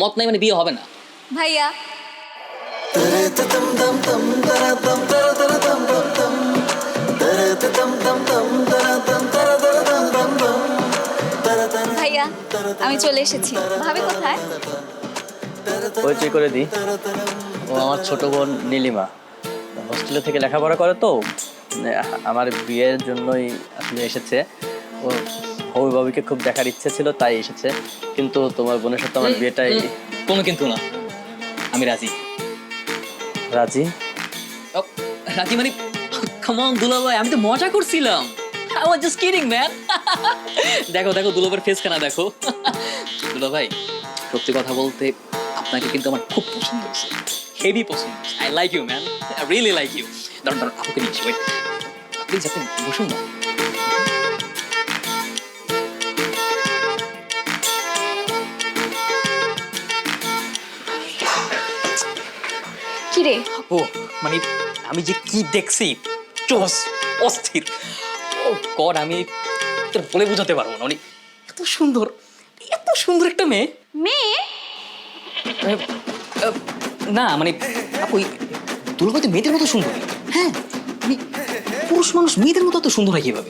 মত নাই মানে বিয়ে হবে না। ভাইয়া ভাইয়া আমি চলে এসেছি। ভাবি কোথায়? পরিচয় করে দিই, ও আমার ছোট বোন নীলিমা। হোস্টেলে থেকে লেখাপড়া করে তো, মানে আমার বিয়ের জন্যই আসলে এসেছে। ও অভিভাবককে খুব দেখার ইচ্ছে ছিল তাই এসেছে, কিন্তু তোমার বোনের সাথে আমার বিয়েটাই। কোনো কিন্তু না, আমি রাজি। রাজি? ও, রাজি মানে কাম অন দুলা ভাই, আমি তো মজা করছিলাম। I was just kidding man. দেখো দেখো দুলাভাইয়ের ফেস খানা দেখো। দুলা ভাই সত্যি কথা বলতে আপনাকে কিন্তু আমার খুব পছন্দ হয়েছে, হেভি পছন্দ হয়েছে। I like you man, I really like you. দাঁড়ান দাঁড়ান, আপুকে নিয়েছি, ওয়েট প্লিজ আপনি বসুন না। কি রে? ও মানে আমি যে কি দেখছি, চোস অস্থির। ও গড, আমি তোর বলে বোঝাতে পারবো না, মানে এত সুন্দর, এত সুন্দর একটা মেয়ে। মেয়ে? আহ, আহ, না মানে আপু, দুর্গা তো মেয়েদের মতো সুন্দর। হ্যাঁ মানে পুরুষ মানুষ মেয়েদের মতো এত সুন্দর হয় কিভাবে?